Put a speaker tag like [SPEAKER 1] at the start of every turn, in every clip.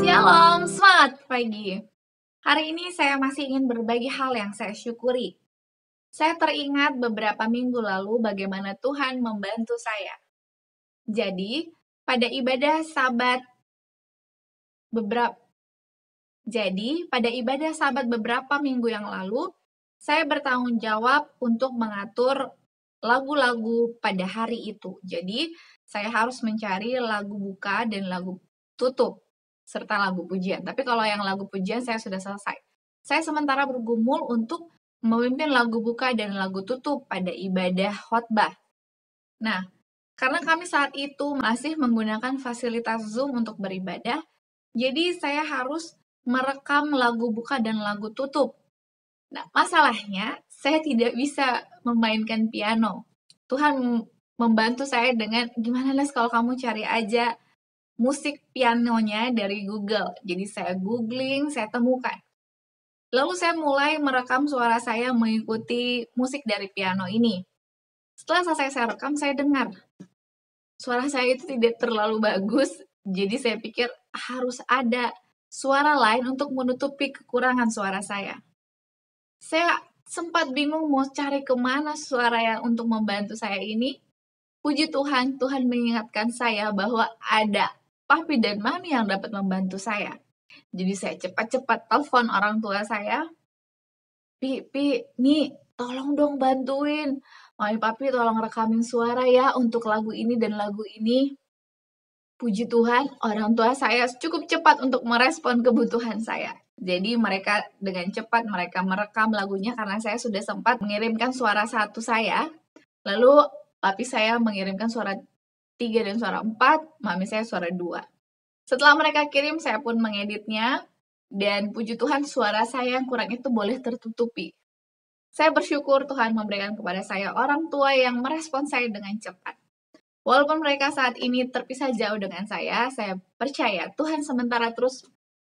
[SPEAKER 1] Shalom, semangat pagi. Hari ini saya masih ingin berbagi hal yang saya syukuri. Saya teringat beberapa minggu lalu bagaimana Tuhan membantu saya. Jadi, pada ibadah Sabat beberapa beberapa minggu yang lalu, saya bertanggung jawab untuk mengatur lagu-lagu pada hari itu. Jadi, saya harus mencari lagu buka dan lagu tutup, serta lagu pujian. Tapi kalau yang lagu pujian saya sudah selesai. Saya sementara bergumul untuk memimpin lagu buka dan lagu tutup pada ibadah khotbah. Nah, karena kami saat itu masih menggunakan fasilitas Zoom untuk beribadah, jadi saya harus merekam lagu buka dan lagu tutup. Nah, masalahnya saya tidak bisa memainkan piano. Tuhan membantu saya dengan, gimana Les kalau kamu cari aja musik pianonya dari Google. Jadi saya googling, saya temukan. Lalu saya mulai merekam suara saya mengikuti musik dari piano ini. Setelah selesai saya rekam, saya dengar. Suara saya itu tidak terlalu bagus, jadi saya pikir harus ada suara lain untuk menutupi kekurangan suara saya. Saya sempat bingung mau cari kemana suara yang untuk membantu saya ini. Puji Tuhan, Tuhan mengingatkan saya bahwa ada papi dan mami yang dapat membantu saya. Jadi saya cepat-cepat telepon orang tua saya. Nih, tolong dong bantuin. Mami papi tolong rekamin suara ya untuk lagu ini dan lagu ini. Puji Tuhan, orang tua saya cukup cepat untuk merespon kebutuhan saya. Jadi mereka dengan cepat mereka merekam lagunya karena saya sudah sempat mengirimkan suara satu saya. Lalu papi saya mengirimkan suara 3 dan suara 4, mami saya suara 2. Setelah mereka kirim, saya pun mengeditnya. Dan puji Tuhan suara saya yang kurang itu boleh tertutupi. Saya bersyukur Tuhan memberikan kepada saya orang tua yang merespon saya dengan cepat. Walaupun mereka saat ini terpisah jauh dengan saya percaya Tuhan sementara terus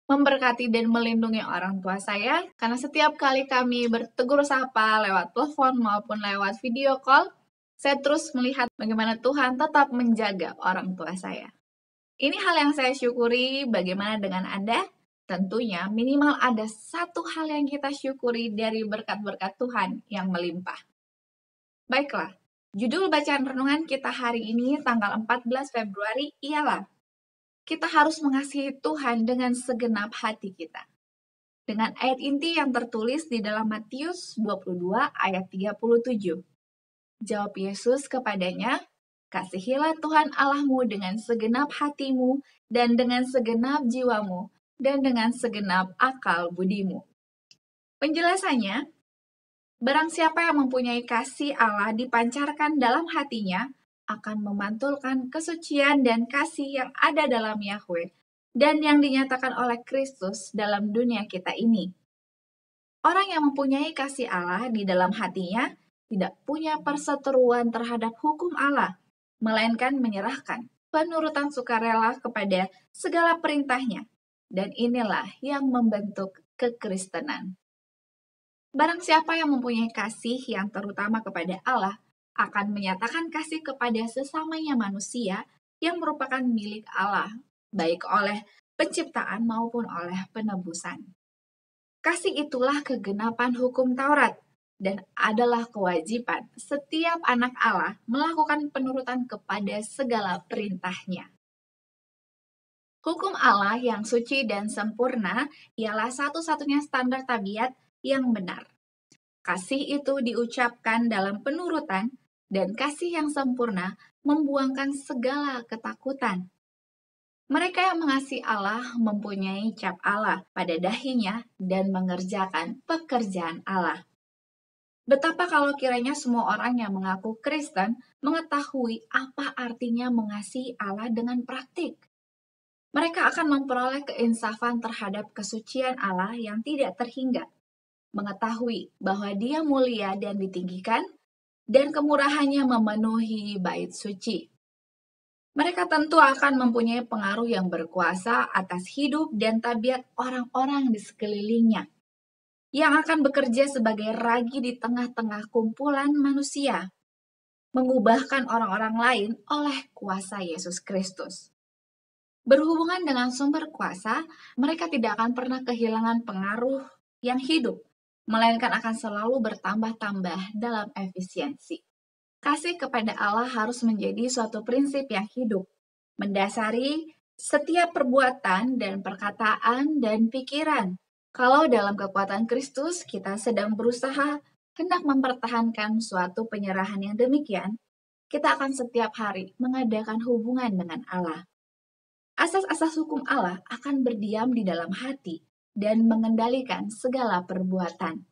[SPEAKER 1] memberkati dan melindungi orang tua saya, karena setiap kali kami bertegur sapa lewat telepon maupun lewat video call, saya terus melihat bagaimana Tuhan tetap menjaga orang tua saya. Ini hal yang saya syukuri. Bagaimana dengan Anda? Tentunya minimal ada satu hal yang kita syukuri dari berkat-berkat Tuhan yang melimpah. Baiklah, judul bacaan renungan kita hari ini tanggal 14 Februari ialah kita harus mengasihi Tuhan dengan segenap hati kita. Dengan ayat inti yang tertulis di dalam Matius 22 ayat 37. Jawab Yesus kepadanya, kasihilah Tuhan Allahmu dengan segenap hatimu dan dengan segenap jiwamu dan dengan segenap akal budimu. Penjelasannya, barang siapa yang mempunyai kasih Allah dipancarkan dalam hatinya akan memantulkan kesucian dan kasih yang ada dalam Yahweh dan yang dinyatakan oleh Kristus dalam dunia kita ini. Orang yang mempunyai kasih Allah di dalam hatinya tidak punya perseteruan terhadap hukum Allah, melainkan menyerahkan penurutan sukarela kepada segala perintahnya. Dan inilah yang membentuk kekristenan. Barang siapa yang mempunyai kasih yang terutama kepada Allah, akan menyatakan kasih kepada sesamanya manusia yang merupakan milik Allah, baik oleh penciptaan maupun oleh penebusan. Kasih itulah kegenapan hukum Taurat, dan adalah kewajiban setiap anak Allah melakukan penurutan kepada segala perintahnya. Hukum Allah yang suci dan sempurna ialah satu-satunya standar tabiat yang benar. Kasih itu diucapkan dalam penurutan, dan kasih yang sempurna membuangkan segala ketakutan. Mereka yang mengasihi Allah mempunyai cap Allah pada dahinya dan mengerjakan pekerjaan Allah. Betapa kalau kiranya semua orang yang mengaku Kristen mengetahui apa artinya mengasihi Allah dengan praktik. Mereka akan memperoleh keinsafan terhadap kesucian Allah yang tidak terhingga, mengetahui bahwa Dia mulia dan ditinggikan, dan kemurahannya memenuhi bait suci. Mereka tentu akan mempunyai pengaruh yang berkuasa atas hidup dan tabiat orang-orang di sekelilingnya, yang akan bekerja sebagai ragi di tengah-tengah kumpulan manusia, mengubahkan orang-orang lain oleh kuasa Yesus Kristus. Berhubungan dengan sumber kuasa, mereka tidak akan pernah kehilangan pengaruh yang hidup, melainkan akan selalu bertambah-tambah dalam efisiensi. Kasih kepada Allah harus menjadi suatu prinsip yang hidup, mendasari setiap perbuatan dan perkataan dan pikiran. Kalau dalam kekuatan Kristus kita sedang berusaha hendak mempertahankan suatu penyerahan yang demikian, kita akan setiap hari mengadakan hubungan dengan Allah. Asas-asas hukum Allah akan berdiam di dalam hati dan mengendalikan segala perbuatan.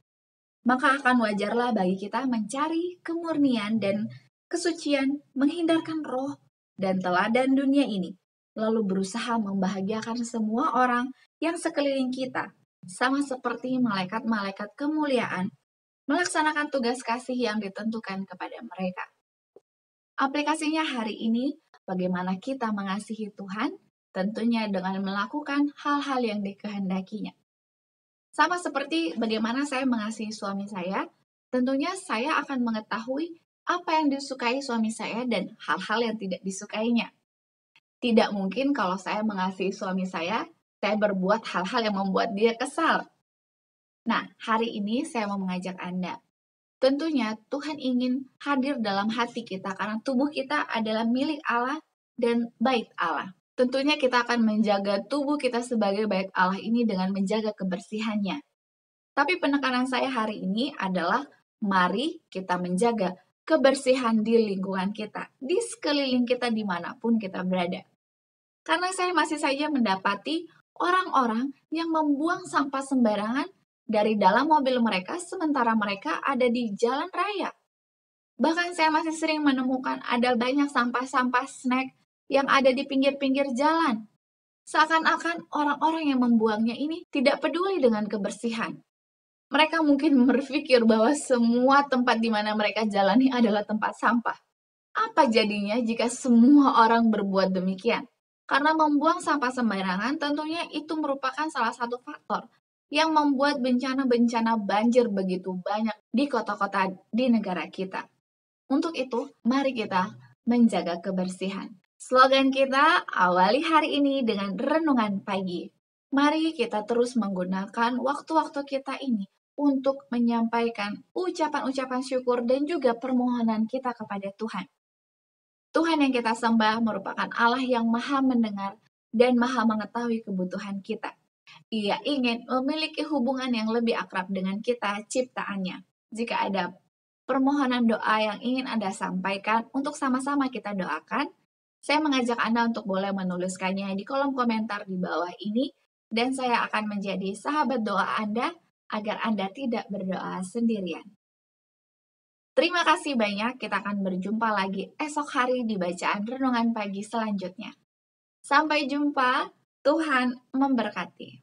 [SPEAKER 1] Maka akan wajarlah bagi kita mencari kemurnian dan kesucian, menghindarkan roh dan teladan dunia ini, lalu berusaha membahagiakan semua orang yang sekeliling kita, sama seperti malaikat-malaikat kemuliaan, melaksanakan tugas kasih yang ditentukan kepada mereka. Aplikasinya hari ini, bagaimana kita mengasihi Tuhan, tentunya dengan melakukan hal-hal yang dikehendakinya. Sama seperti bagaimana saya mengasihi suami saya, tentunya saya akan mengetahui apa yang disukai suami saya dan hal-hal yang tidak disukainya. Tidak mungkin kalau saya mengasihi suami saya berbuat hal-hal yang membuat dia kesal. Nah, hari ini saya mau mengajak Anda. Tentunya Tuhan ingin hadir dalam hati kita karena tubuh kita adalah milik Allah dan bait Allah. Tentunya kita akan menjaga tubuh kita sebagai bait Allah ini dengan menjaga kebersihannya. Tapi penekanan saya hari ini adalah mari kita menjaga kebersihan di lingkungan kita, di sekeliling kita dimanapun kita berada. Karena saya masih saja mendapati orang-orang yang membuang sampah sembarangan dari dalam mobil mereka sementara mereka ada di jalan raya. Bahkan saya masih sering menemukan ada banyak sampah-sampah snack yang ada di pinggir-pinggir jalan. Seakan-akan orang-orang yang membuangnya ini tidak peduli dengan kebersihan. Mereka mungkin berpikir bahwa semua tempat di mana mereka jalani adalah tempat sampah. Apa jadinya jika semua orang berbuat demikian? Karena membuang sampah sembarangan tentunya itu merupakan salah satu faktor yang membuat bencana-bencana banjir begitu banyak di kota-kota di negara kita. Untuk itu, mari kita menjaga kebersihan. Slogan kita, awali hari ini dengan renungan pagi. Mari kita terus menggunakan waktu-waktu kita ini untuk menyampaikan ucapan-ucapan syukur dan juga permohonan kita kepada Tuhan. Tuhan yang kita sembah merupakan Allah yang maha mendengar dan maha mengetahui kebutuhan kita. Ia ingin memiliki hubungan yang lebih akrab dengan kita, ciptaannya. Jika ada permohonan doa yang ingin Anda sampaikan untuk sama-sama kita doakan, saya mengajak Anda untuk boleh menuliskannya di kolom komentar di bawah ini, dan saya akan menjadi sahabat doa Anda agar Anda tidak berdoa sendirian. Terima kasih banyak, kita akan berjumpa lagi esok hari di bacaan renungan pagi selanjutnya. Sampai jumpa, Tuhan memberkati.